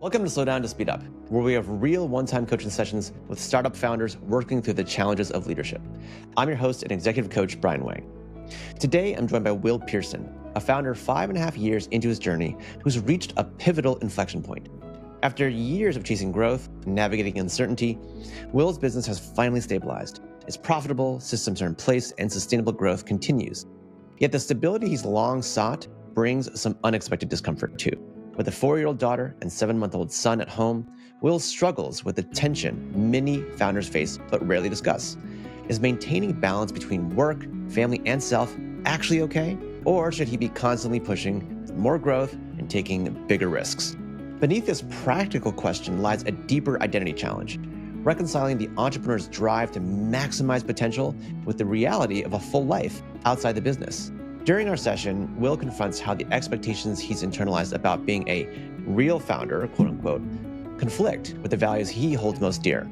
Welcome to Slow Down to Speed Up, where we have real one-time coaching sessions with startup founders working through the challenges of leadership. I'm your host and executive coach, Brian Wang. Today, I'm joined by Will Pearson, a founder 5.5 years into his journey who's reached a pivotal inflection point. After years of chasing growth and navigating uncertainty, Will's business has finally stabilized. It's profitable, systems are in place, and sustainable growth continues. Yet the stability he's long sought brings some unexpected discomfort too. With a 4-year-old daughter and 7-month-old son at home, Will struggles with the tension many founders face but rarely discuss. Is maintaining balance between work, family, and self actually okay? Or should he be constantly pushing for more growth and taking bigger risks? Beneath this practical question lies a deeper identity challenge, reconciling the entrepreneur's drive to maximize potential with the reality of a full life outside the business. During our session, Will confronts how the expectations he's internalized about being a real founder, quote unquote, conflict with the values he holds most dear.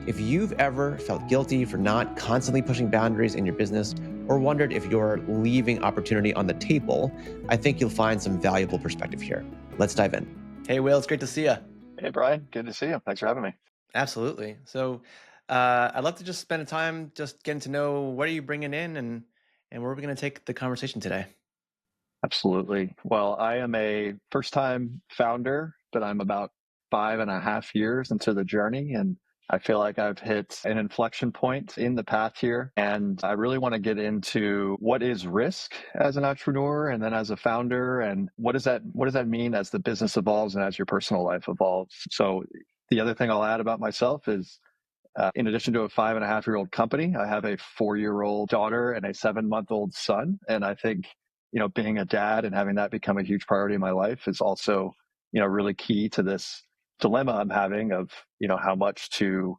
If you've ever felt guilty for not constantly pushing boundaries in your business or wondered if you're leaving opportunity on the table, I think you'll find some valuable perspective here. Let's dive in. Hey, Will, it's great to see you. Hey, Brian. Good to see you. Thanks for having me. Absolutely. So I'd love to just spend a time just getting to know what are you bringing in and where are we going to take the conversation today? Absolutely. Well, I am a first-time founder, but I'm about 5.5 years into the journey, and I feel like I've hit an inflection point in the path here. And I really want to get into what is risk as an entrepreneur and then as a founder, and what does that mean as the business evolves and as your personal life evolves. So the other thing I'll add about myself is in addition to a 5.5-year-old company, I have a 4-year-old daughter and a 7-month-old son. And I think, being a dad and having that become a huge priority in my life is also, really key to this dilemma I'm having of, how much to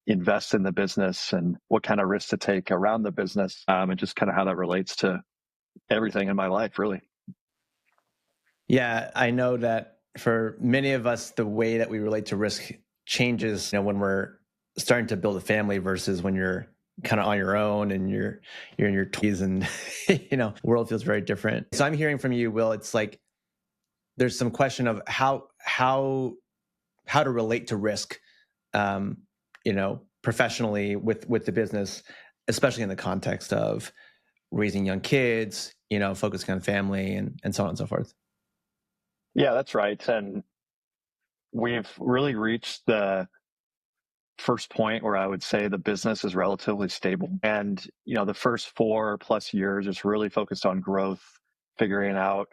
invest in the business and what kind of risks to take around the business, and just kind of how that relates to everything in my life, really. Yeah, I know that for many of us, the way that we relate to risk changes, when we're starting to build a family versus when you're kind of on your own and you're in your 20s and the world feels very different. So I'm hearing from you, Will, it's like there's some question of how to relate to risk, professionally with the business, especially in the context of raising young kids, focusing on family and so on and so forth. Yeah, that's right. And we've really reached the first point where I would say the business is relatively stable. And, the first 4+ years is really focused on growth, figuring out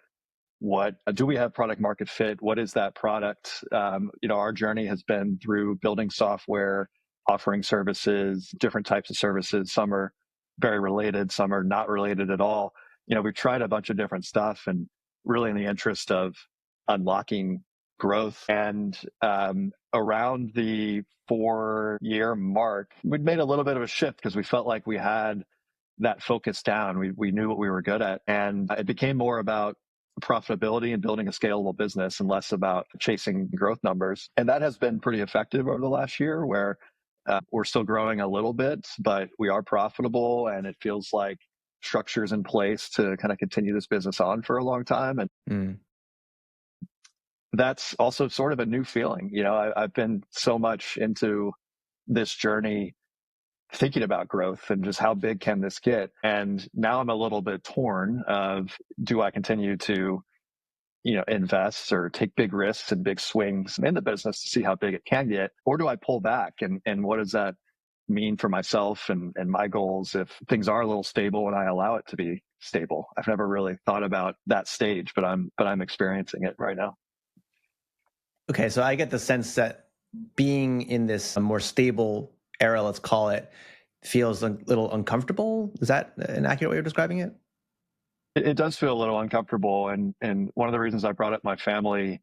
what do we have product market fit? What is that product? Our journey has been through building software, offering services, different types of services. Some are very related, some are not related at all. We've tried a bunch of different stuff and really in the interest of unlocking growth. And around the 4-year mark, we'd made a little bit of a shift because we felt like we had that focus down. We knew what we were good at. And it became more about profitability and building a scalable business and less about chasing growth numbers. And that has been pretty effective over the last year where we're still growing a little bit, but we are profitable and it feels like structures in place to kind of continue this business on for a long time. And that's also sort of a new feeling. I've been so much into this journey thinking about growth and just how big can this get. And now I'm a little bit torn of, do I continue to, invest or take big risks and big swings in the business to see how big it can get? Or do I pull back? And what does that mean for myself and my goals if things are a little stable and I allow it to be stable? I've never really thought about that stage, but I'm experiencing it right now. Okay, so I get the sense that being in this more stable era, let's call it, feels a little uncomfortable. Is that an accurate way of describing it? It does feel a little uncomfortable. And one of the reasons I brought up my family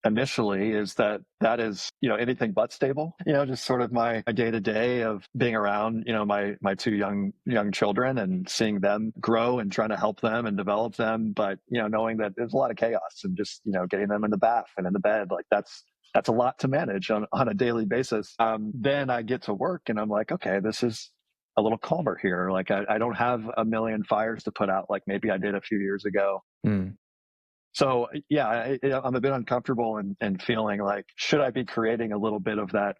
initially is that is, anything but stable, just sort of my day to day of being around, my two young children and seeing them grow and trying to help them and develop them. But, knowing that there's a lot of chaos and just, getting them in the bath and in the bed, like that's a lot to manage on a daily basis. Then I get to work and I'm like, okay, this is a little calmer here. Like I don't have a million fires to put out like maybe I did a few years ago. So yeah, I'm a bit uncomfortable and feeling like, should I be creating a little bit of that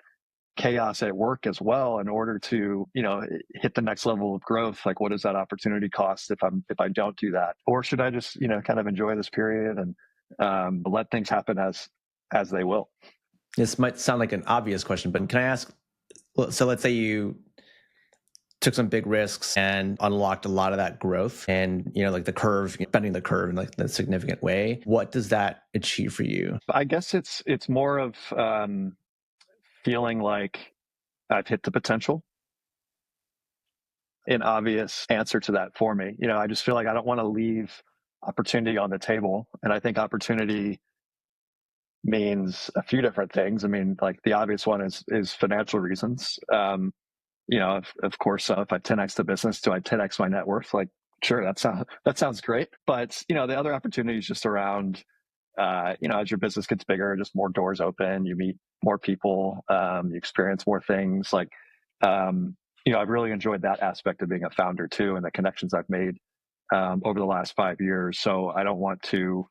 chaos at work as well in order to, hit the next level of growth? Like, what does that opportunity cost if I don't do that? Or should I just, kind of enjoy this period and let things happen as they will? This might sound like an obvious question, but can I ask, well, so let's say you took some big risks and unlocked a lot of that growth and, like the curve, bending the curve in like a significant way. What does that achieve for you? I guess it's more of feeling like I've hit the potential. An obvious answer to that for me. I just feel like I don't want to leave opportunity on the table. And I think opportunity means a few different things. I mean, like the obvious one is financial reasons. Of course, if I 10x the business, do I 10x my net worth? Like, sure, that sounds great. But the other opportunities just around, as your business gets bigger, just more doors open, you meet more people, you experience more things. Like, I've really enjoyed that aspect of being a founder too, and the connections I've made over the last 5 years. So I don't want to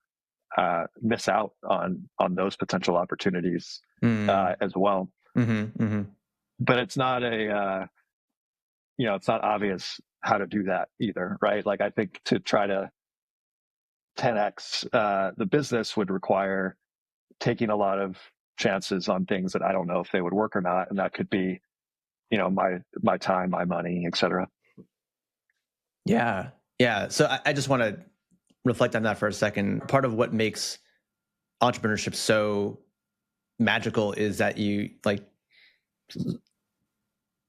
miss out on those potential opportunities as well. Mm-hmm, mm-hmm. But it's not it's not obvious how to do that either, right? Like, I think to try to 10x the business would require taking a lot of chances on things that I don't know if they would work or not, and that could be, my time, my money, etc. Yeah. Yeah. So I just want to reflect on that for a second. Part of what makes entrepreneurship so magical is that you like,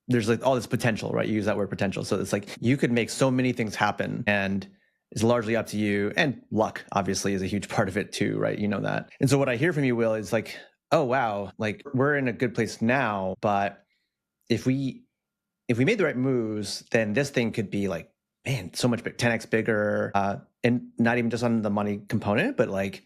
there's like all this potential, right? You use that word potential. So it's like you could make so many things happen, and it's largely up to you. And luck obviously is a huge part of it too, right? You know that. And so what I hear from you, Will, is like, oh wow, like we're in a good place now, but if we made the right moves, then this thing could be like, man, so much 10x bigger, and not even just on the money component, but like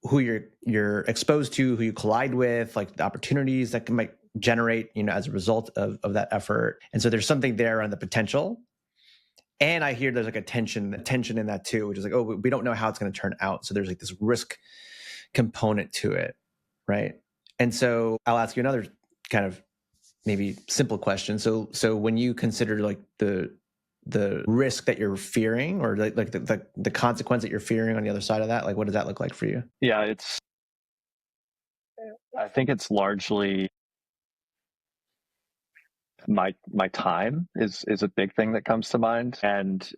who you're exposed to, who you collide with, like the opportunities that might generate, as a result of that effort. And so there's something there on the potential. And I hear there's like a tension in that too, which is like, oh, we don't know how it's going to turn out. So there's like this risk component to it, right? And so I'll ask you another kind of maybe simple question. So when you consider like the risk that you're fearing, or like the consequence that you're fearing on the other side of that, like what does that look like for you? Yeah, I think it's largely my time is a big thing that comes to mind. And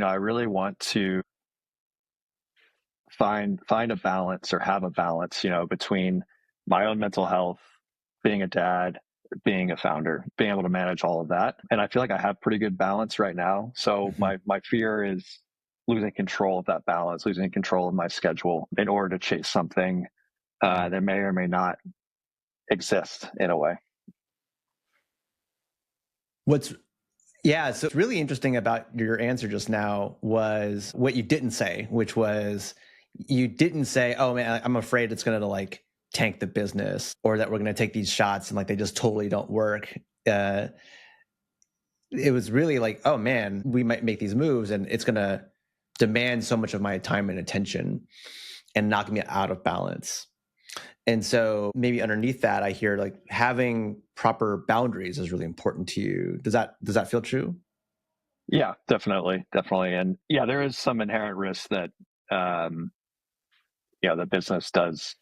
I really want to find a balance, or have a balance, between my own mental health, being a dad, being a founder, being able to manage all of that. And I feel like I have pretty good balance right now. So my fear is losing control of that balance, losing control of my schedule in order to chase something that may or may not exist in a way. So what's really interesting about your answer just now was what you didn't say, which was you didn't say, oh man, I'm afraid it's going to like tank the business, or that we're going to take these shots and like they just totally don't work. It was really like, oh man, we might make these moves and it's going to demand so much of my time and attention and knock me out of balance. And so maybe underneath that, I hear like having proper boundaries is really important to you. Does that feel true? Yeah, definitely. And yeah, there is some inherent risk that, the business does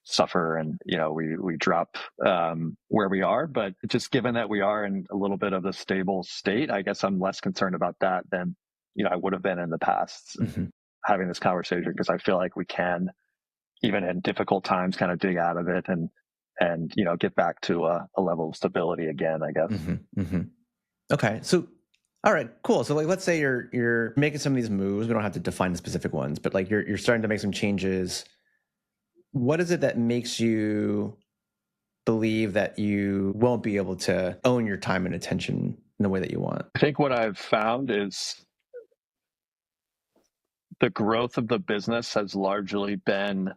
suffer, and we drop where we are. But just given that we are in a little bit of a stable state, I guess I'm less concerned about that than I would have been in the past. Having this conversation, because I feel like we can, even in difficult times, kind of dig out of it and get back to a level of stability again, I guess. Okay, so all right, cool. So like, let's say you're making some of these moves. We don't have to define the specific ones, but like you're starting to make some changes. What is it that makes you believe that you won't be able to own your time and attention in the way that you want? I think what I've found is the growth of the business has largely been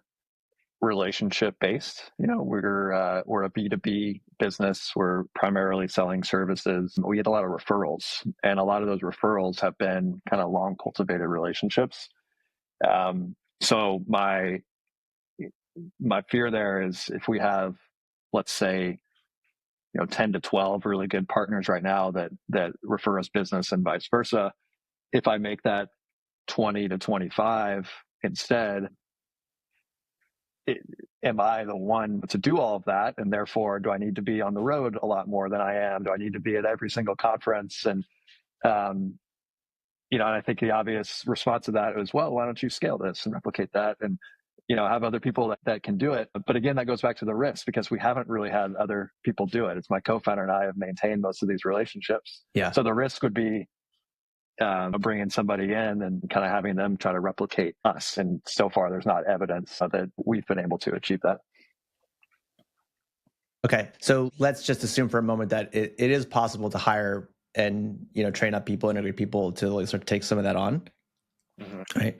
relationship based. We're a B2B business. We're primarily selling services. We get a lot of referrals, and a lot of those referrals have been kind of long cultivated relationships. So my fear there is if we have, let's say, 10 to 12 really good partners right now that refer us business and vice versa. If I make that 20 to 25 instead, am I the one to do all of that? And therefore, do I need to be on the road a lot more than I am? Do I need to be at every single conference? And, and I think the obvious response to that is, well, why don't you scale this and replicate that and, have other people that can do it. But again, that goes back to the risk because we haven't really had other people do it. It's my co-founder and I have maintained most of these relationships. Yeah. So the risk would be bringing somebody in and kind of having them try to replicate us. And so far, there's not evidence that we've been able to achieve that. Okay. So let's just assume for a moment that it is possible to hire and, train up people, integrate people to like sort of take some of that on. Mm-hmm. Right.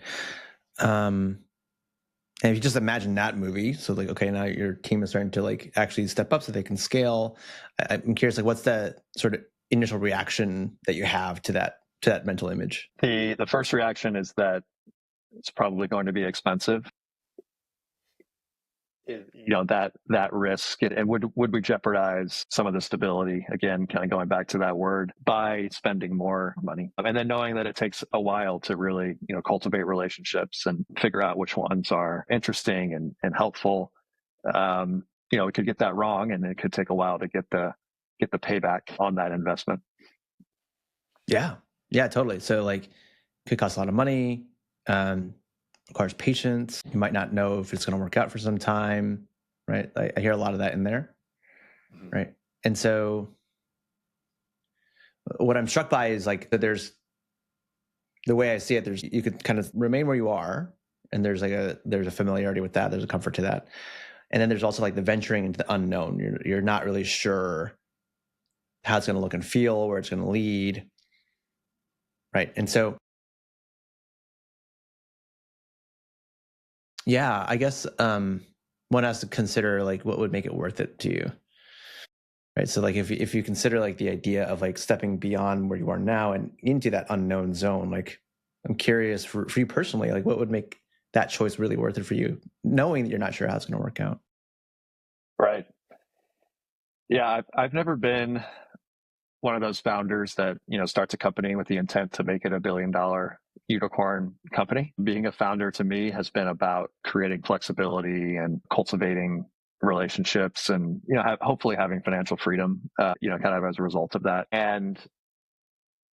And if you just imagine that movie, so like, okay, now your team is starting to like actually step up so they can scale. I'm curious, like, what's the sort of initial reaction that you have to that mental image? The first reaction is that it's probably going to be expensive. That risk, and would we jeopardize some of the stability, again, kind of going back to that word, by spending more money? And then knowing that it takes a while to really, cultivate relationships and figure out which ones are interesting and helpful. We could get that wrong, and it could take a while to get the payback on that investment. Yeah, totally. So like, it could cost a lot of money. Requires patience. You might not know if it's going to work out for some time, right? I hear a lot of that in there, right? And so what I'm struck by is like that there's, the way I see it, you could kind of remain where you are, and there's a familiarity with that. There's a comfort to that. And then there's also like the venturing into the unknown. You're not really sure how it's going to look and feel, where it's going to lead, right? And so yeah, I guess one has to consider like what would make it worth it to you, right? So like if you consider like the idea of like stepping beyond where you are now and into that unknown zone, like I'm curious for you personally, like what would make that choice really worth it for you, knowing that you're not sure how it's going to work out? Right. Yeah, I've never been one of those founders that starts a company with the intent to make it $1 billion unicorn company. Being a founder to me has been about creating flexibility and cultivating relationships and hopefully having financial freedom kind of as a result of that. And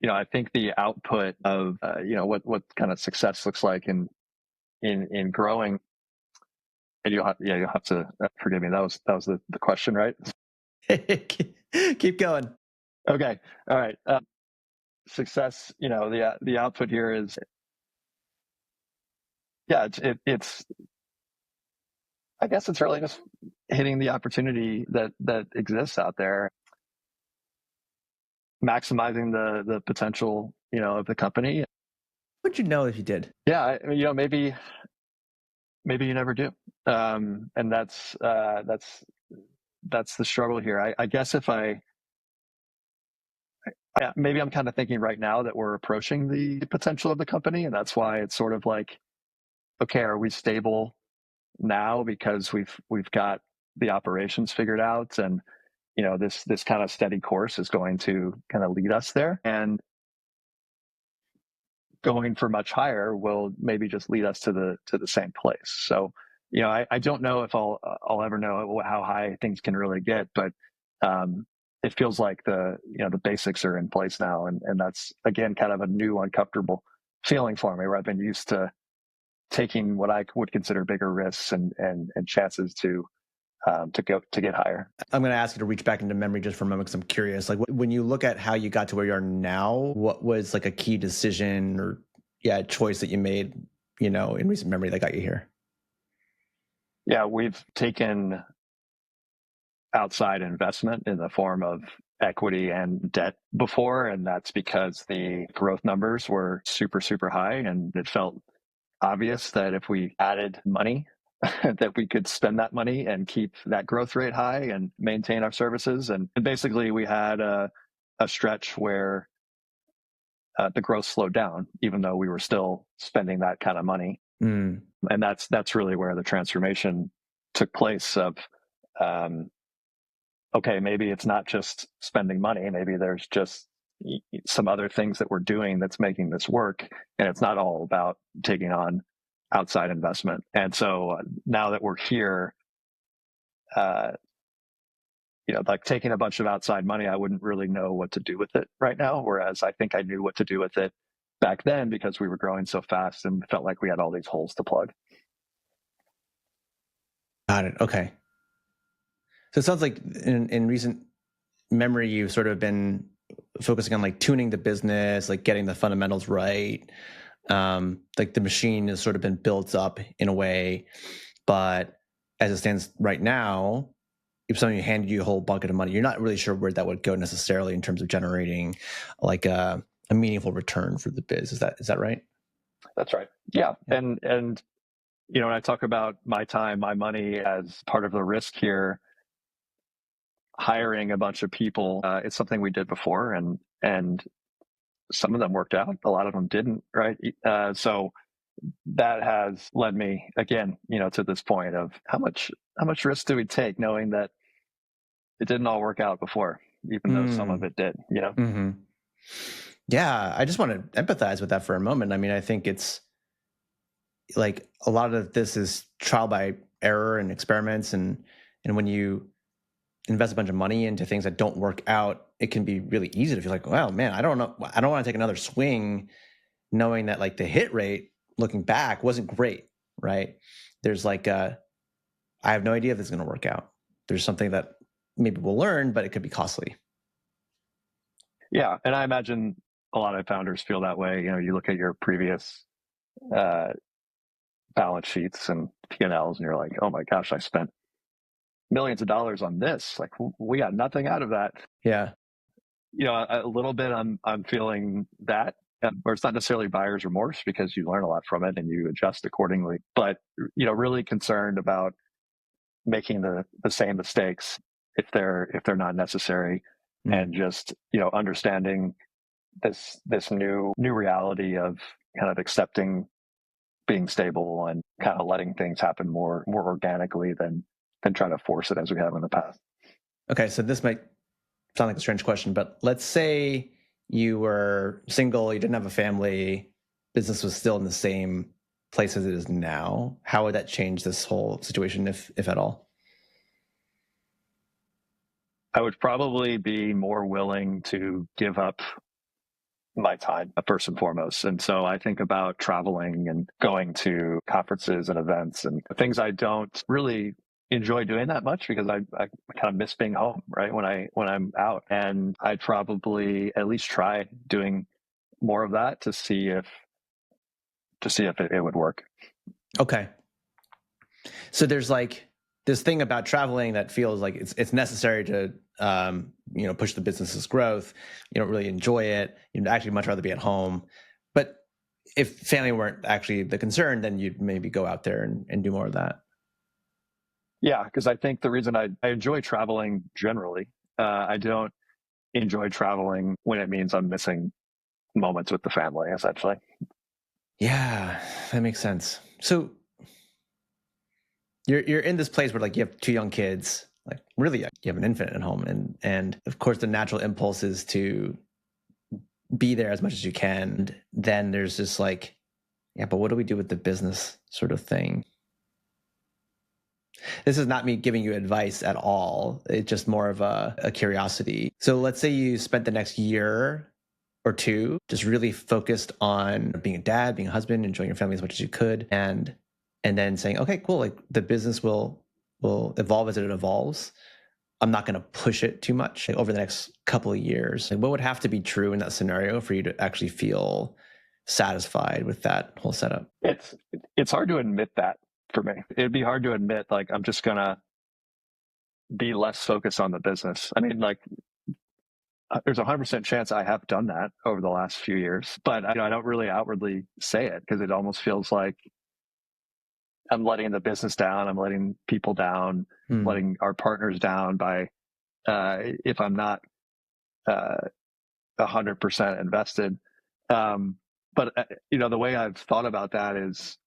I think the output of what kind of success looks like in growing, and you'll have to forgive me, that was the question, right? Keep going. Okay. All right. Success, the output here is, it's I guess it's really just hitting the opportunity that exists out there, maximizing the potential, of the company. Would you know if you did? Yeah, maybe you never do. And that's the struggle here. I guess if maybe I'm kind of thinking right now that we're approaching the potential of the company, and that's why it's sort of like, okay, are we stable now because we've got the operations figured out, and this kind of steady course is going to kind of lead us there, and going for much higher will maybe just lead us to the same place. So I don't know if I'll ever know how high things can really get, but it feels like the basics are in place now, and that's again kind of a new uncomfortable feeling for me, where I've been used to taking what I would consider bigger risks and chances to get higher. I'm going to ask you to reach back into memory just for a moment because I'm curious. Like when you look at how you got to where you are now, what was like a key decision or choice that you made, in recent memory that got you here? Yeah, we've taken outside investment in the form of equity and debt before, and that's because the growth numbers were super, super high, and it felt obvious that if we added money that we could spend that money and keep that growth rate high and maintain our services. And basically we had a stretch where the growth slowed down, even though we were still spending that kind of money. Mm. And that's really where the transformation took place of, um, okay, maybe it's not just spending money. Maybe there's just some other things that we're doing that's making this work. And it's not all about taking on outside investment. And so now that we're here, uh, like taking a bunch of outside money, I wouldn't really know what to do with it right now. Whereas I think I knew what to do with it back then because we were growing so fast and felt like we had all these holes to plug. Got it. Okay. So it sounds like in recent memory, you've sort of been focusing on like tuning the business, like getting the fundamentals right. Like the machine has sort of been built up in a way, but as it stands right now, if somebody handed you a whole bucket of money, you're not really sure where that would go necessarily in terms of generating like a meaningful return for the biz. Is that right? That's right. Yeah. And when I talk about my time, my money as part of the risk here, hiring a bunch of people, it's something we did before, and some of them worked out, a lot of them didn't, right? So that has led me again, to this point of how much risk do we take, knowing that it didn't all work out before, even though some of it did. Mm-hmm. Yeah, I just want to empathize with that for a moment. I mean, I think it's like a lot of this is trial by error and experiments, and when you invest a bunch of money into things that don't work out, it can be really easy to feel like, well, man, I don't know, I don't want to take another swing, knowing that like the hit rate looking back wasn't great, right? There's like I have no idea if this is going to work out. There's something that maybe we'll learn, but it could be costly. Yeah, and I imagine a lot of founders feel that way. You look at your previous uh, balance sheets and P&Ls, and you're like, oh my gosh, I spent millions of dollars on this. Like we got nothing out of that. Yeah. A little bit. I'm feeling that, or it's not necessarily buyer's remorse because you learn a lot from it and you adjust accordingly. But really concerned about making the same mistakes if they're not necessary, and just understanding this new reality of kind of accepting being stable and kind of letting things happen more organically than trying to force it as we have in the past. Okay, so this might sound like a strange question, but let's say you were single, you didn't have a family, business was still in the same place as it is now. How would that change this whole situation, if at all? I would probably be more willing to give up my time first and foremost. And so I think about traveling and going to conferences and events and things I don't really enjoy doing that much because I kind of miss being home, right? When I'm out, and I'd probably at least try doing more of that to see if it would work. Okay. So there's like this thing about traveling that feels like it's necessary to push the business's growth. You don't really enjoy it. You'd actually much rather be at home. But if family weren't actually the concern, then you'd maybe go out there and do more of that. Yeah, because I think the reason I enjoy traveling generally, I don't enjoy traveling when it means I'm missing moments with the family, essentially. Yeah, that makes sense. So you're in this place where like you have two young kids, like really you have an infant at home, and of course the natural impulse is to be there as much as you can. And then there's this like, yeah, but what do we do with the business sort of thing? This is not me giving you advice at all. It's just more of a curiosity. So let's say you spent the next year or two just really focused on being a dad, being a husband, enjoying your family as much as you could, and then saying, okay, cool, like the business will evolve as it evolves. I'm not going to push it too much over the next couple of years. Like, what would have to be true in that scenario for you to actually feel satisfied with that whole setup? It's hard to admit that for me. It'd be hard to admit like I'm just gonna be less focused on the business. I mean, like there's 100% chance I have done that over the last few years, but I don't really outwardly say it because it almost feels like I'm letting the business down. I'm letting people down, letting our partners down by if I'm not 100% invested. But the way I've thought about that is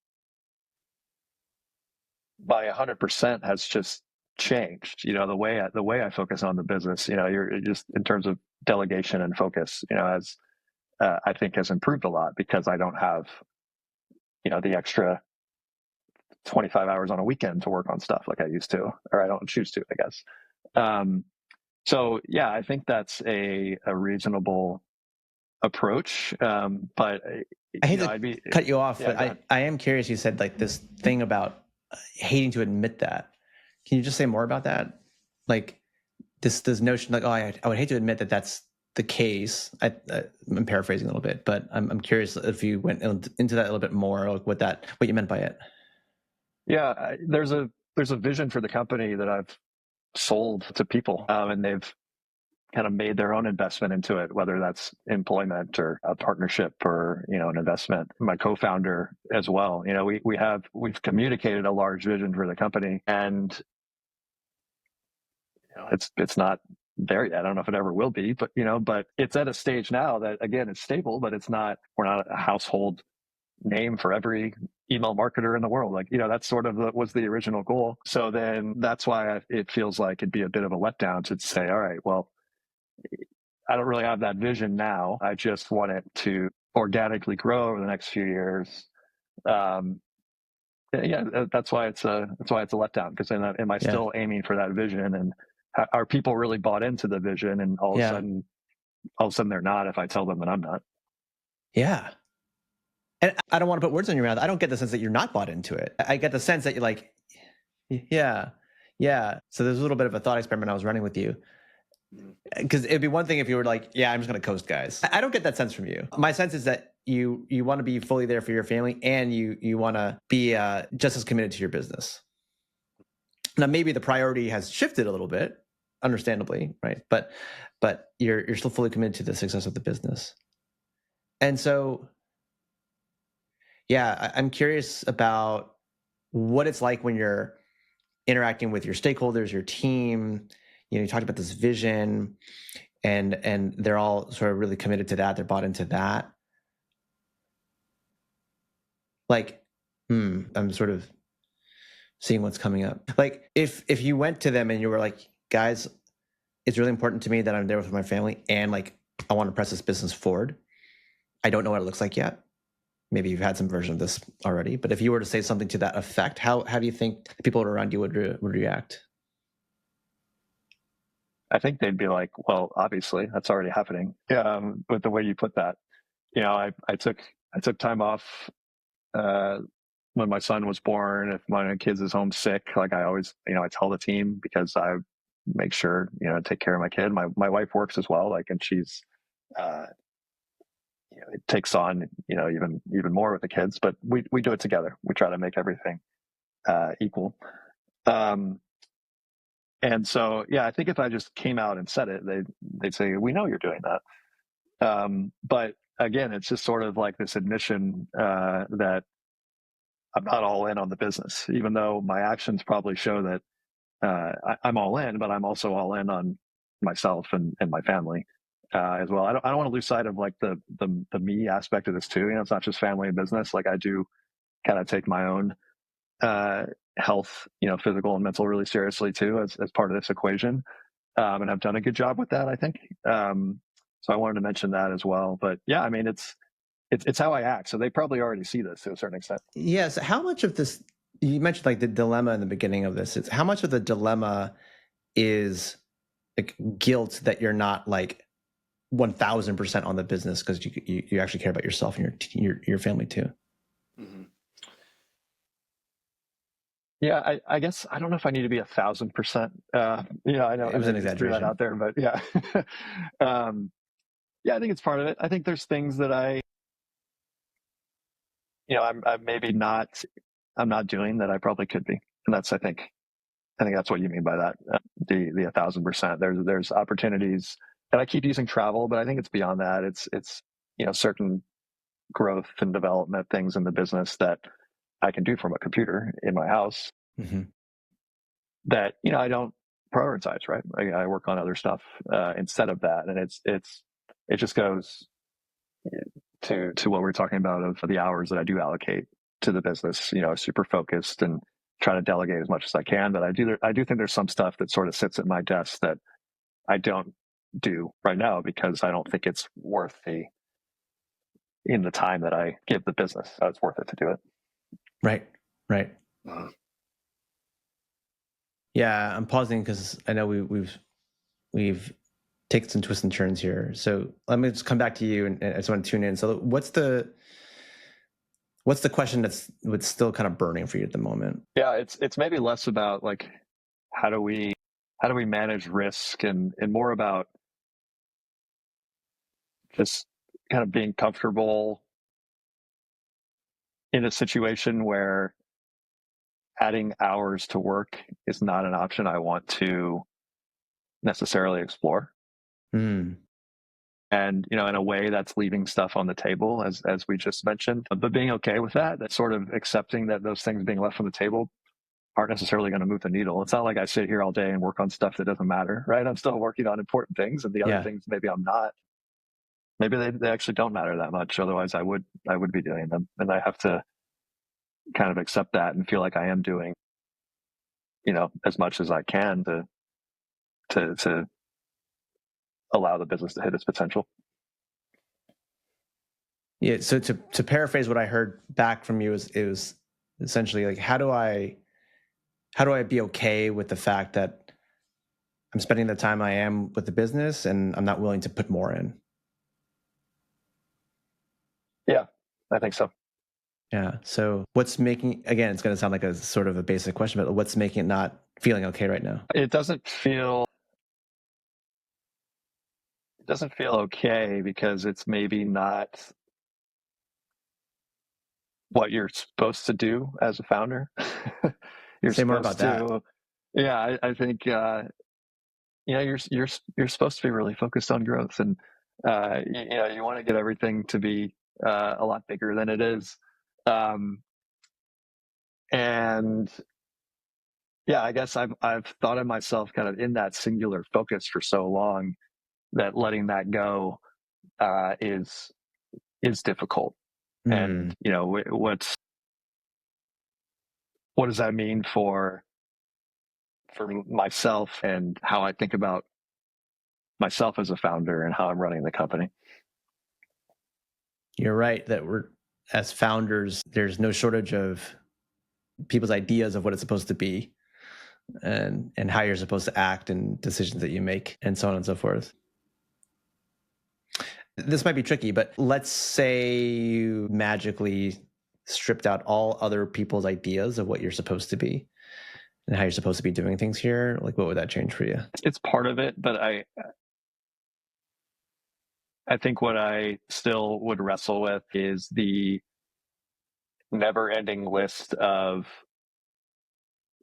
by 100% has just changed. The way I focus on the business, you're just in terms of delegation and focus, as I think has improved a lot because I don't have, the extra 25 hours on a weekend to work on stuff like I used to, or I don't choose to, I guess. Um, so yeah, I think that's a reasonable approach. But I hate to I'd be, cut you off, yeah, but go ahead. I am curious. You said like this thing about hating to admit that. Can you just say more about that? Like this notion, like, oh, I would hate to admit that that's the case. I'm paraphrasing a little bit, but I'm curious if you went into that a little bit more, like what you meant by it. Yeah, there's a vision for the company that I've sold to people, and they've kind of made their own investment into it, whether that's employment or a partnership or, an investment. My co-founder as well, we've communicated a large vision for the company, and it's not there yet. I don't know if it ever will be, but it's at a stage now that, again, it's stable, but we're not a household name for every email marketer in the world. Like, that's sort of was the original goal. So then that's why it feels like it'd be a bit of a letdown to say, all right, well, I don't really have that vision now. I just want it to organically grow over the next few years. Um, yeah, that's why it's a letdown, because then am I Yeah. still aiming for that vision, and are people really bought into the vision? And all of a sudden they're not if I tell them that I'm not. Yeah. And I don't want to put words in your mouth. I don't get the sense that you're not bought into it. I get the sense that you're like, yeah, yeah. So there's a little bit of a thought experiment I was running with you. Because it'd be one thing if you were like, yeah, I'm just going to coast, guys. I don't get that sense from you. My sense is that you want to be fully there for your family, and you want to be just as committed to your business. Now, maybe the priority has shifted a little bit, understandably, right? But you're still fully committed to the success of the business. And so, yeah, I'm curious about what it's like when you're interacting with your stakeholders, your team. You talked about this vision, and they're all sort of really committed to that. They're bought into that. Like, I'm sort of seeing what's coming up. Like, if you went to them and you were like, guys, it's really important to me that I'm there with my family, and like, I want to press this business forward. I don't know what it looks like yet. Maybe you've had some version of this already, but if you were to say something to that effect, how do you think the people around you would react? I think they'd be like, well, obviously that's already happening. With the way you put that, I took time off when my son was born. If my kids is homesick, like I always, I tell the team, because I make sure, take care of my kid. My wife works as well, like, and she's, uh, it takes on, even more with the kids, but we do it together. We try to make everything, equal. Um, and so, yeah, I think if I just came out and said it, they'd say, we know you're doing that. But again, it's just sort of like this admission, that I'm not all in on the business, even though my actions probably show that I'm all in, but I'm also all in on myself and my family, as well. I don't want to lose sight of like the me aspect of this too. It's not just family and business. Like I do kind of take my own health, physical and mental, really seriously too, as part of this equation. And I've done a good job with that, I think. So I wanted to mention that as well. But yeah, I mean, it's how I act. So they probably already see this to a certain extent. Yes. How much of this, you mentioned like the dilemma in the beginning of this, how much of the dilemma is like guilt that you're not like 1,000% on the business because you actually care about yourself and your family too? Mm-hmm. Yeah, I guess I don't know if I need to be 1,000%. I know It was I an just threw that exaggeration. out there, but yeah, yeah, I think it's part of it. I think there's things that I'm maybe not, I'm not doing that I probably could be, and I think that's what you mean by that. The 1,000%. There's opportunities, and I keep using travel, but I think it's beyond that. It's certain growth and development things in the business that I can do from a computer in my house, Mm-hmm. that I don't prioritize. Right, I work on other stuff instead of that, and it just goes to what we're talking about, of the hours that I do allocate to the business. Super focused and try to delegate as much as I can. But I do think there's some stuff that sort of sits at my desk that I don't do right now because I don't think it's worth the time that I give the business. It's worth it to do it. Right. Yeah, I'm pausing because I know we've taken some twists and turns here. So let me just come back to you, and I just want to tune in. So what's the question that's still kind of burning for you at the moment? Yeah, it's maybe less about like how do we manage risk and more about just kind of being comfortable in a situation where adding hours to work is not an option I want to necessarily explore. Mm. And, in a way that's leaving stuff on the table, as we just mentioned, but being okay with that sort of accepting that those things being left on the table aren't necessarily going to move the needle. It's not like I sit here all day and work on stuff that doesn't matter, right? I'm still working on important things, and the other things maybe I'm not. Maybe they actually don't matter that much. Otherwise, I would be doing them, and I have to kind of accept that and feel like I am doing, as much as I can to allow the business to hit its potential. Yeah. So to paraphrase what I heard back from you, it was essentially like, how do I be okay with the fact that I'm spending the time I am with the business and I'm not willing to put more in? Yeah, I think so. Yeah. So what's making, again, it's going to sound like a sort of a basic question, but what's making it not feeling okay right now? It doesn't feel okay because it's maybe not what you're supposed to do as a founder. Say more about that. Yeah, I think you're supposed to be really focused on growth, and you want to get everything to be a lot bigger than it is, and yeah, I guess I've thought of myself kind of in that singular focus for so long that letting that go is difficult. And what does that mean for myself and how I think about myself as a founder and how I'm running the company? You're right that as founders, there's no shortage of people's ideas of what it's supposed to be and how you're supposed to act and decisions that you make and so on and so forth. This might be tricky, but let's say you magically stripped out all other people's ideas of what you're supposed to be and how you're supposed to be doing things here. Like, what would that change for you? It's part of it, but I think what I still would wrestle with is the never-ending list of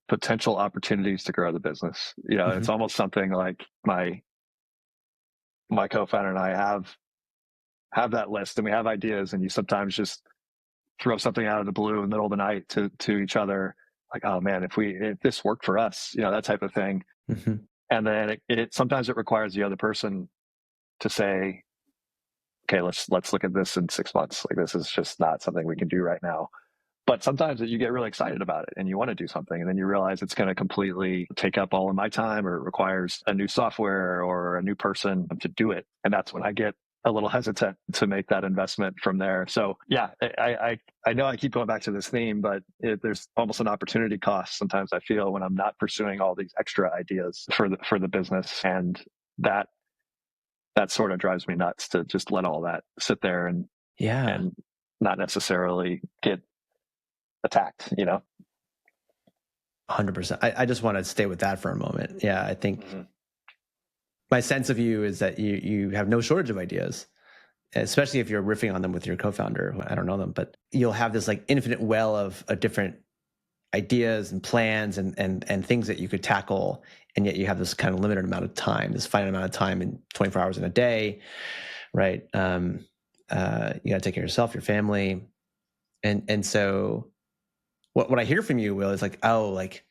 potential opportunities to grow the business. It's almost something like my co-founder and I have that list, and we have ideas, and you sometimes just throw something out of the blue in the middle of the night to each other, like, oh man, if this worked for us, that type of thing. And then it sometimes it requires the other person to say, okay, let's look at this in 6 months. Like, this is just not something we can do right now. But sometimes you get really excited about it and you want to do something, and then you realize it's going to completely take up all of my time, or it requires a new software or a new person to do it. And that's when I get a little hesitant to make that investment from there. So yeah, I know I keep going back to this theme, but there's almost an opportunity cost sometimes I feel when I'm not pursuing all these extra ideas for the business, and that sort of drives me nuts to just let all that sit there and not necessarily get attacked, 100%. I just want to stay with that for a moment. Yeah, I think my sense of you is that you have no shortage of ideas, especially if you're riffing on them with your co-founder. I don't know them, but you'll have this like infinite well of different ideas and plans and things that you could tackle, and yet you have this kind of limited amount of time, this finite amount of time in 24 hours in a day, right? You got to take care of yourself, your family, and so what I hear from you, Will, is like, oh, like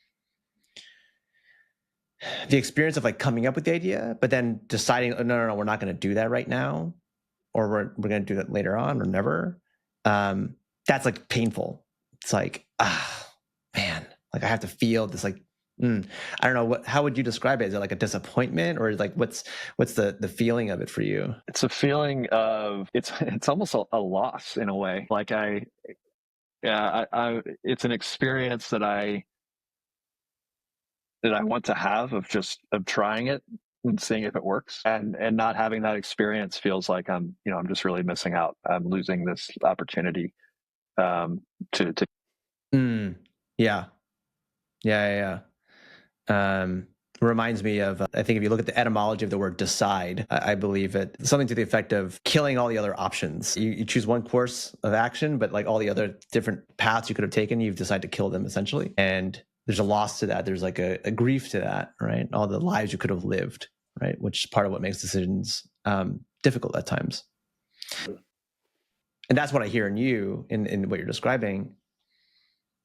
the experience of like coming up with the idea, but then deciding, oh, no, we're not going to do that right now, or we're going to do that later on, or never. That's like painful. It's like, man, Like I have to feel this like, I don't know how would you describe it? Is it like a disappointment, or like what's the feeling of it for you? It's a feeling of it's almost a loss in a way. Like it's an experience that I want to have of trying it and seeing if it works, and not having that experience feels like I'm just really missing out. I'm losing this opportunity to Mm, yeah, yeah, yeah. Reminds me of, I think if you look at the etymology of the word decide, I believe it something to the effect of killing all the other options. You choose one course of action, but like all the other different paths you could have taken, you've decided to kill them essentially. And there's a loss to that. There's like a grief to that, right? All the lives you could have lived, right? Which is part of what makes decisions difficult at times. And that's what I hear in you in what you're describing.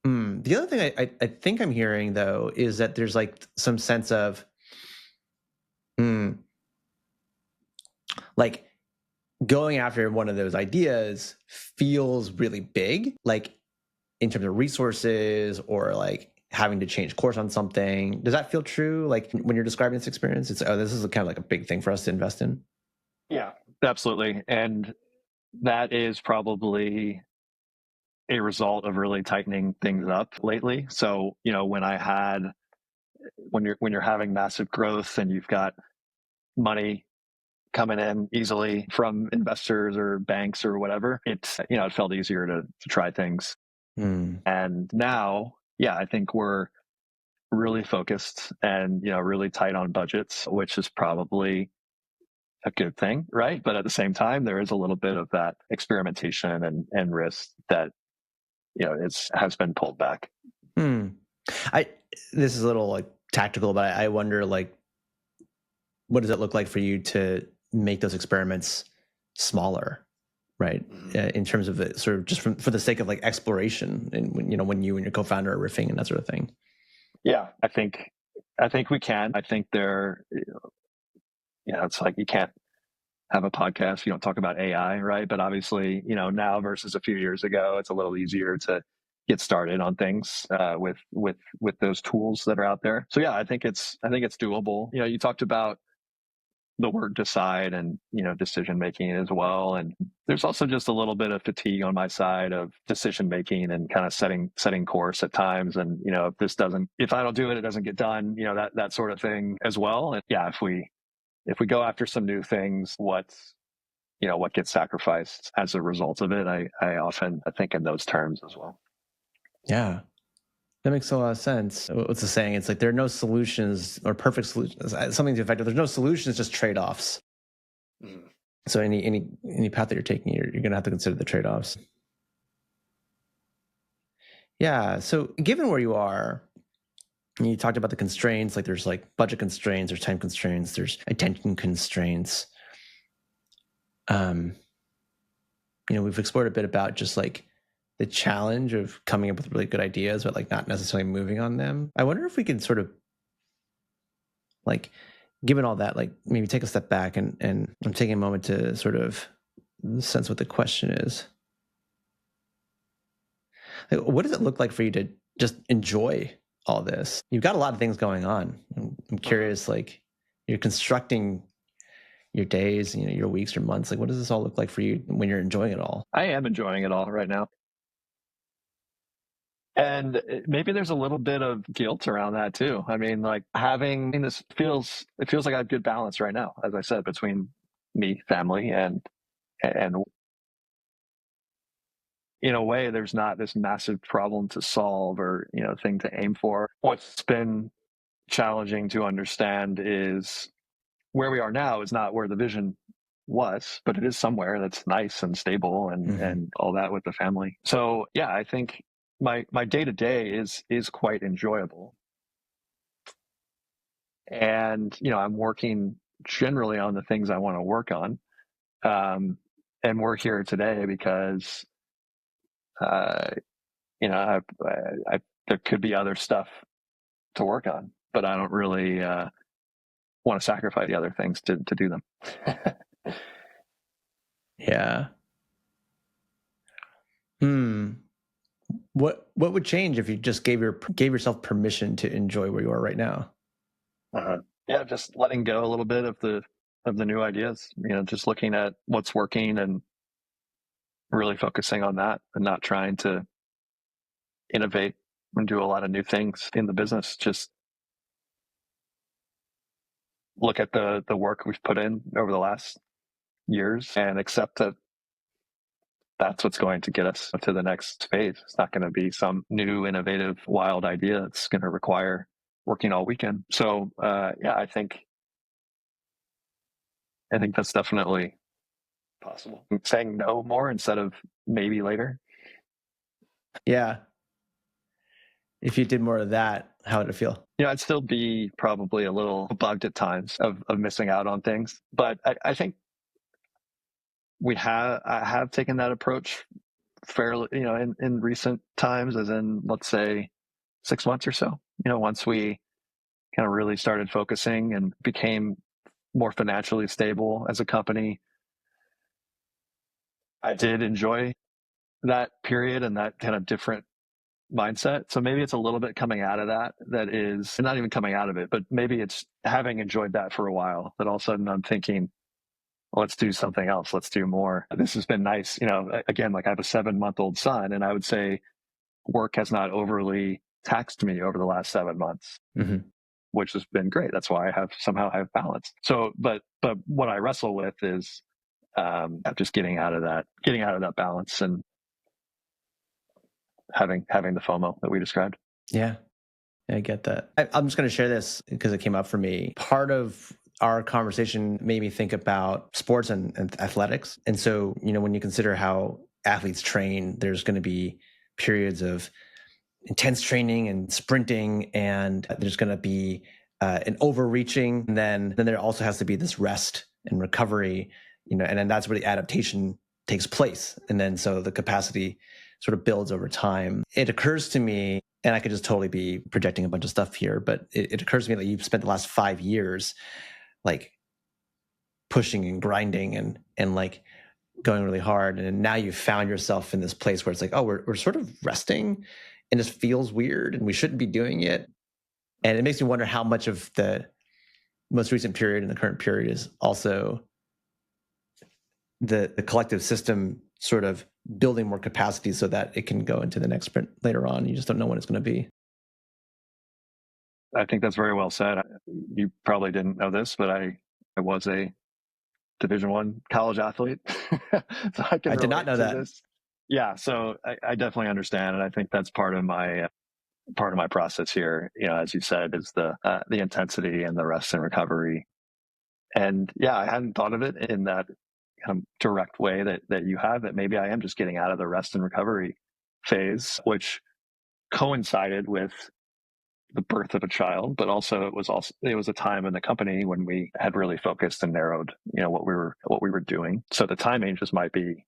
The other thing I think I'm hearing though is that there's like some sense of like going after one of those ideas feels really big, like in terms of resources or like having to change course on something. Does that feel true? Like when you're describing this experience, it's this is kind of like a big thing for us to invest in. Yeah, absolutely. And that is probably a result of really tightening things up lately. So, when you're having massive growth and you've got money coming in easily from investors or banks or whatever, it felt easier to try things. Mm. And now, yeah, I think we're really focused and, really tight on budgets, which is probably a good thing, right? But at the same time, there is a little bit of that experimentation and risk that, has been pulled back. I This is a little like tactical, but I wonder like what does it look like for you to make those experiments smaller, right? In terms of it, sort of just for the sake of like exploration, and when you and your co-founder are riffing and that sort of thing. Yeah, I think we can. I think it's like you can't have a podcast if you don't talk about AI, right? But obviously, now versus a few years ago, it's a little easier to get started on things with those tools that are out there. So yeah, I think it's doable. You talked about the word decide and decision making as well, and there's also just a little bit of fatigue on my side of decision making and kind of setting course at times, and if I don't do it, it doesn't get done, that sort of thing as well. And yeah, if we go after some new things, what gets sacrificed as a result of it, I often think in those terms as well. Yeah, that makes a lot of sense. What's the saying? It's like there are no solutions or perfect solutions. Something to the effect of there's no solutions, just trade-offs. Mm. So any path that you're taking, you're going to have to consider the trade-offs. Yeah. So given where you are, you talked about the constraints, like there's like budget constraints, there's time constraints, there's attention constraints. We've explored a bit about just like the challenge of coming up with really good ideas, but like not necessarily moving on them. I wonder if we could sort of like, given all that, like maybe take a step back and I'm taking a moment to sort of sense what the question is. Like, what does it look like for you to just enjoy all this? You've got a lot of things going on. I'm curious, like you're constructing your days, your weeks or months. Like, what does this all look like for you when you're enjoying it all? I am enjoying it all right now. And maybe there's a little bit of guilt around that too. I mean, like having this it feels like I have good balance right now, as I said, between me, family, and in a way, there's not this massive problem to solve or, thing to aim for. What's been challenging to understand is where we are now is not where the vision was, but it is somewhere that's nice and stable and all that with the family. So yeah, I think my day to day is quite enjoyable. And I'm working generally on the things I want to work on. And we're here today because there could be other stuff to work on, but I don't really want to sacrifice the other things to do them. Yeah. What would change if you just gave yourself permission to enjoy where you are right now? Yeah, just letting go a little bit of the new ideas. Just looking at what's working and really focusing on that, and not trying to innovate and do a lot of new things in the business. Just look at the work we've put in over the last years and accept that that's what's going to get us to the next phase. It's not going to be some new, innovative, wild idea. It's going to require working all weekend. So, yeah, I think that's definitely possible. Saying no more instead of maybe later. Yeah. If you did more of that, how would it feel? I'd still be probably a little bugged at times of missing out on things, but I think I have taken that approach fairly, in recent times, as in, let's say, 6 months or so. Once we kind of really started focusing and became more financially stable as a company, I did enjoy that period and that kind of different mindset. So maybe it's a little bit coming out of that is not even coming out of it, but maybe it's having enjoyed that for a while, that all of a sudden I'm thinking, well, let's do something else. Let's do more. This has been nice. Again, like I have a 7-month-old son, and I would say work has not overly taxed me over the last 7 months, which has been great. That's why I have balance. So, but what I wrestle with is just getting out of that balance and having the FOMO that we described. Yeah, I get that. I'm just going to share this because it came up for me. Part of our conversation made me think about sports and athletics. And so, when you consider how athletes train, there's going to be periods of intense training and sprinting, and there's going to be an overreaching. And then there also has to be this rest and recovery, and then that's where the adaptation takes place. And then so the capacity sort of builds over time. It occurs to me, and I could just totally be projecting a bunch of stuff here, but it occurs to me that you've spent the last 5 years like pushing and grinding and like going really hard. And now you've found yourself in this place where it's like, oh, we're sort of resting and this feels weird and we shouldn't be doing it. And it makes me wonder how much of the most recent period and the current period is also the collective system sort of building more capacity so that it can go into the next sprint later on. You just don't know when it's going to be. I think that's very well said. You probably didn't know this, but I was a Division I college athlete. So I did not know that. This. Yeah, so I definitely understand, and I think that's part of my process here. As you said, is the intensity and the rest and recovery. And yeah, I hadn't thought of it in that kind of direct way that you have. That maybe I am just getting out of the rest and recovery phase, which coincided with the birth of a child, but also it was a time in the company when we had really focused and narrowed, what we were doing. So the timing just might be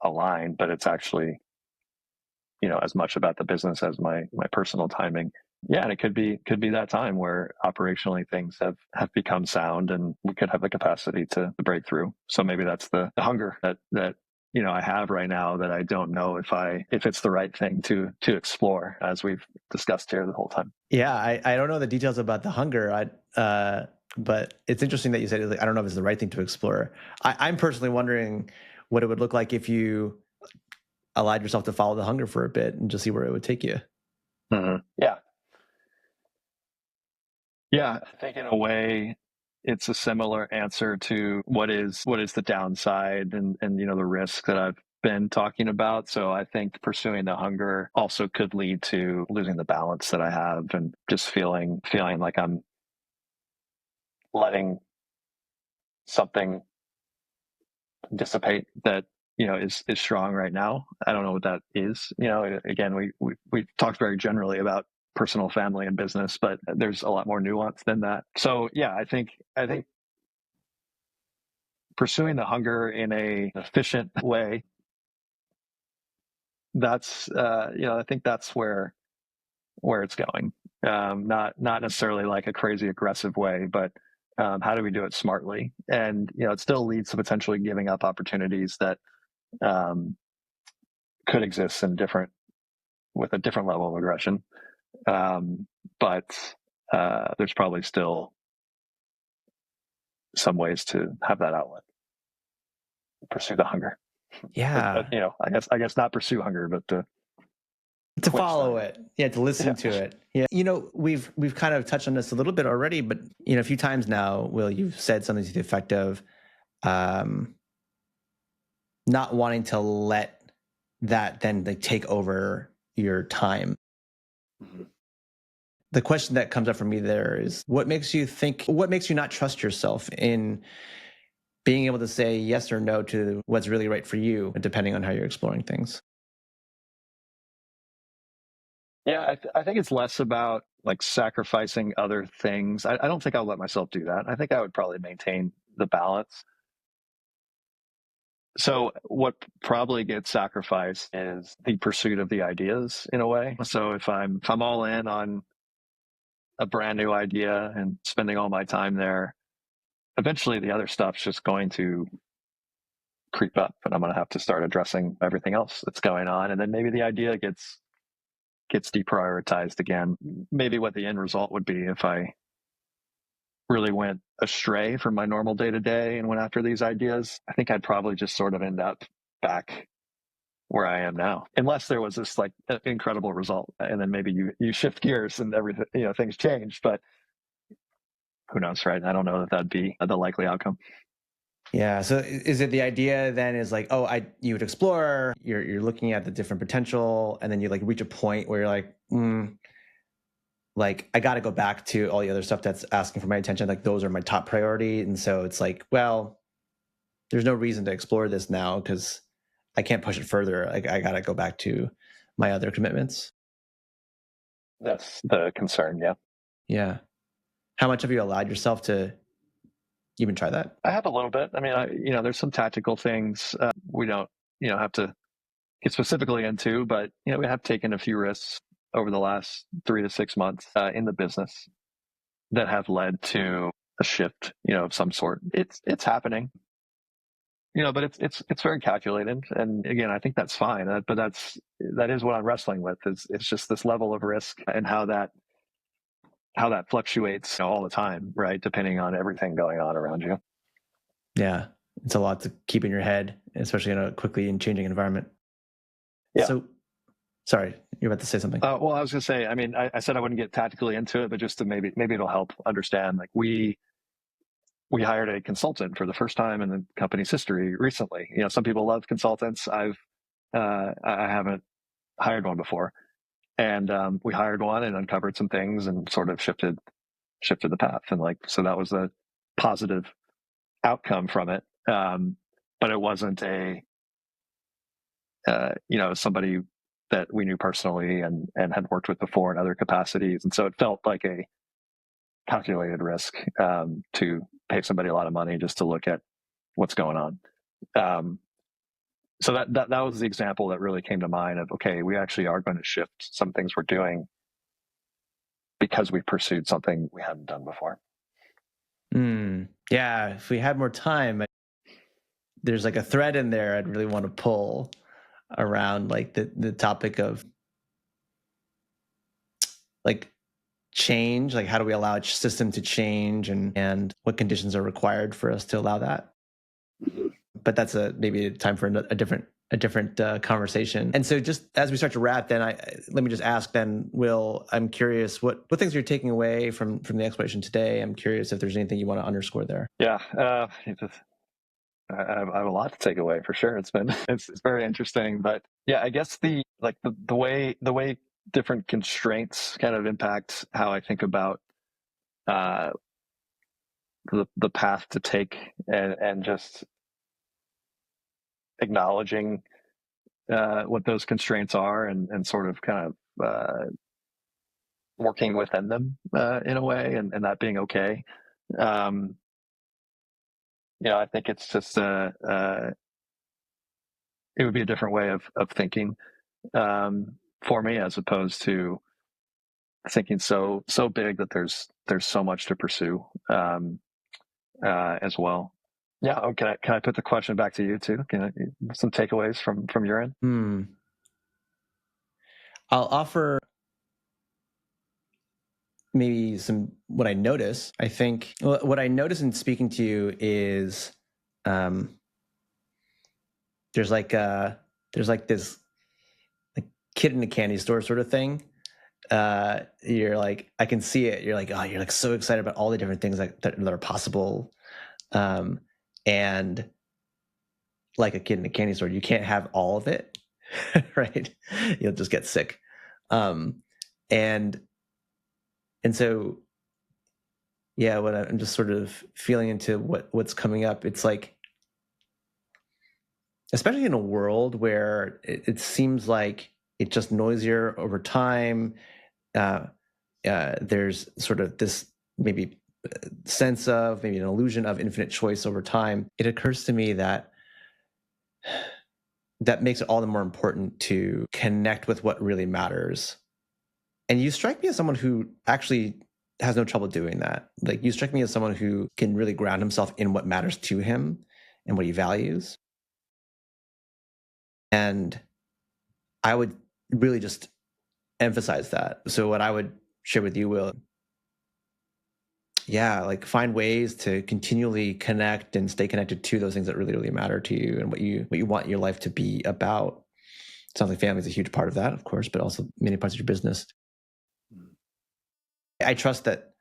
aligned, but it's actually, as much about the business as my personal timing. Yeah, and it could be that time where operationally things have become sound and we could have the capacity to break through. So maybe that's the hunger that I have right now, that I don't know if it's the right thing to explore, as we've discussed here the whole time. Yeah, I don't know the details about the hunger, but it's interesting that you said, I don't know if it's the right thing to explore. I'm personally wondering what it would look like if you allowed yourself to follow the hunger for a bit and just see where it would take you. Mm-hmm. Yeah, I think in a way it's a similar answer to what is the downside and the risk that I've been talking about. So I think pursuing the hunger also could lead to losing the balance that I have, and just feeling like I'm letting something dissipate that is strong right now. I don't know what that is. Again, we talked very generally about personal, family, and business, but there's a lot more nuance than that. So yeah, I think pursuing the hunger in an efficient way, that's I think that's where it's going. Not necessarily like a crazy aggressive way, but how do we do it smartly? And it still leads to potentially giving up opportunities that could exist in different with a different level of aggression. But there's probably still some ways to have that outlet, pursue the hunger. Yeah. I guess not pursue hunger, but to follow it. Yeah, to listen to it. Yeah. We've kind of touched on this a little bit already, but a few times now, Will, you've said something to the effect of not wanting to let that then take over your time. Mm-hmm. The question that comes up for me there is what makes you not trust yourself in being able to say yes or no to what's really right for you, depending on how you're exploring things? Yeah, I think it's less about sacrificing other things. I don't think I'll let myself do that. I think I would probably maintain the balance. So what probably gets sacrificed is the pursuit of the ideas in a way. So if I'm all in on a brand new idea and spending all my time there, eventually the other stuff's just going to creep up, and I'm going to have to start addressing everything else that's going on. And then maybe the idea gets deprioritized again. Maybe what the end result would be if I really went astray from my normal day to day and went after these ideas, I think I'd probably just sort of end up back where I am now, unless there was this incredible result, and then maybe you shift gears and everything, things change. But who knows, right? I don't know that that'd be the likely outcome. Yeah. So is it the idea then is you would explore, you're looking at the different potential, and then you reach a point where you're I got to go back to all the other stuff that's asking for my attention. Those are my top priority. And so it's well, there's no reason to explore this now because I can't push it further. I got to go back to my other commitments. That's the concern. Yeah. Yeah. How much have you allowed yourself to even try that? I have a little bit. I mean, there's some tactical things we don't, have to get specifically into, but we have taken a few risks over the last 3 to 6 months in the business that have led to a shift, of some sort. It's happening, but it's very calculated. And again, I think that's fine. But that is what I'm wrestling with. It's just this level of risk and how that fluctuates all the time, right? Depending on everything going on around you. Yeah, it's a lot to keep in your head, especially in a quickly and changing environment. Yeah. So, sorry, you're about to say something. Well, I was going to say, I mean, I said I wouldn't get tactically into it, but just to maybe it'll help understand. We hired a consultant for the first time in the company's history recently. Some people love consultants. I haven't hired one before, and we hired one and uncovered some things and sort of shifted the path. And so that was a positive outcome from it. But it wasn't somebody that we knew personally and had worked with before in other capacities. And so it felt like a calculated risk to pay somebody a lot of money just to look at what's going on. So that was the example that really came to mind of, okay, we actually are going to shift some things we're doing because we pursued something we hadn't done before. Yeah, if we had more time, there's a thread in there I'd really want to pull around the topic of change, how do we allow a system to change and what conditions are required for us to allow that. But that's maybe a time for a different conversation. And so just as we start to wrap, then let me just ask then, Will, I'm curious what things you're taking away from the exploration today. I'm curious if there's anything you want to underscore there. Yeah. I have a lot to take away for sure. It's very interesting, but yeah, I guess the way different constraints kind of impact how I think about the path to take and just acknowledging what those constraints are and sort of kind of working within them in a way and that being okay. I think it's just it would be a different way of thinking for me, as opposed to thinking so big that there's so much to pursue as well. Yeah. Oh, can I put the question back to you too? Some takeaways from your end? I'll offer maybe what I notice. I think what I notice in speaking to you is there's like this like kid in a candy store sort of thing. You're like, I can see it. You're like, oh, you're like so excited about all the different things that are possible. And like a kid in a candy store, you can't have all of it, right? You'll just get sick. And so, yeah, what I'm just sort of feeling into what's coming up. It's like, especially in a world where it seems like it's just noisier over time. There's sort of this maybe sense of maybe an illusion of infinite choice over time. It occurs to me that makes it all the more important to connect with what really matters. And you strike me as someone who actually has no trouble doing that. Like, you strike me as someone who can really ground himself in what matters to him and what he values. And I would really just emphasize that. So what I would share with you, Will, like find ways to continually connect and stay connected to those things that really, really matter to you and what you want your life to be about. Sounds like family is a huge part of that, of course, but also many parts of your business. I trust that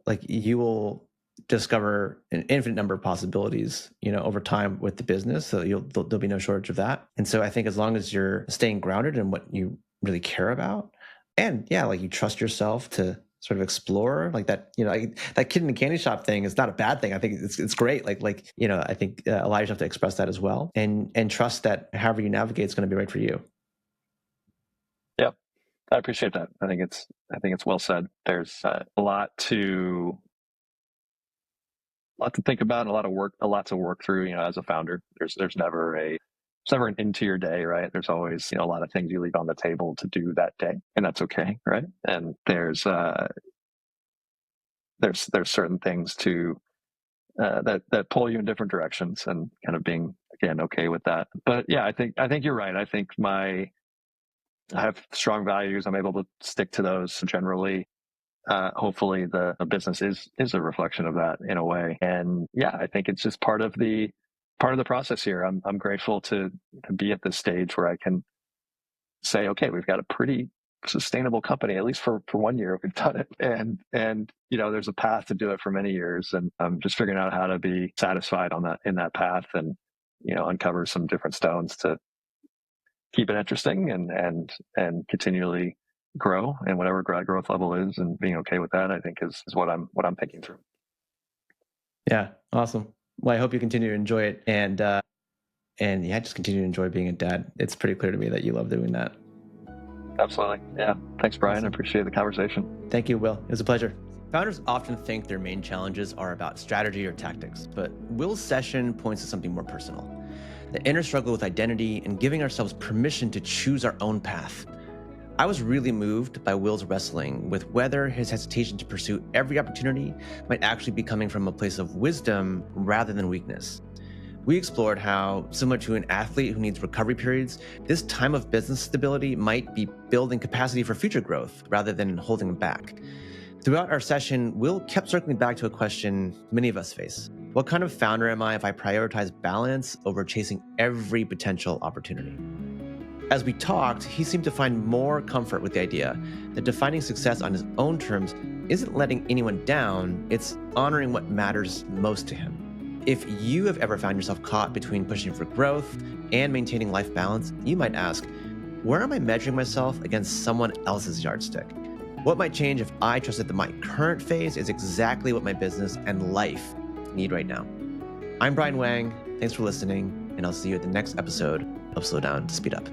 like you will discover an infinite number of possibilities, over time with the business. So there'll be no shortage of that. And so I think as long as you're staying grounded in what you really care about, and like you trust yourself to sort of explore like that, that kid in the candy shop thing is not a bad thing. I think it's great. I think allow yourself to express that as well, and trust that however you navigate is going to be right for you. Yep. I appreciate that. I think it's well said. There's a lot to think about and a lot to work through, as a founder. There's never an end to your day, right? There's always, a lot of things you leave on the table to do that day, and that's okay, right? And there's certain things to that pull you in different directions, and kind of being, again, okay with that. But yeah, I think you're right. I think I have strong values. I'm able to stick to those generally. Hopefully the business is a reflection of that in a way. And yeah, I think it's just part of the process here. I'm grateful to be at this stage where I can say, okay, we've got a pretty sustainable company, at least for 1 year we've done it. And there's a path to do it for many years. And I'm just figuring out how to be satisfied in that path, and, uncover some different stones to keep it interesting and continually grow, and whatever growth level is, and being okay with that, I think is what I'm thinking through. Yeah. Awesome. Well, I hope you continue to enjoy it, and just continue to enjoy being a dad. It's pretty clear to me that you love doing that. Absolutely. Yeah. Thanks, Brian. Awesome. I appreciate the conversation. Thank you, Will. It was a pleasure. Founders often think their main challenges are about strategy or tactics, but Will's session points to something more personal: the inner struggle with identity and giving ourselves permission to choose our own path. I was really moved by Will's wrestling with whether his hesitation to pursue every opportunity might actually be coming from a place of wisdom rather than weakness. We explored how, similar to an athlete who needs recovery periods, this time of business stability might be building capacity for future growth rather than holding him back. Throughout our session, Will kept circling back to a question many of us face: what kind of founder am I if I prioritize balance over chasing every potential opportunity? As we talked, he seemed to find more comfort with the idea that defining success on his own terms isn't letting anyone down, it's honoring what matters most to him. If you have ever found yourself caught between pushing for growth and maintaining life balance, you might ask, where am I measuring myself against someone else's yardstick? What might change if I trusted that my current phase is exactly what my business and life need right now? I'm Brian Wang. Thanks for listening, and I'll see you at the next episode of Slow Down to Speed Up.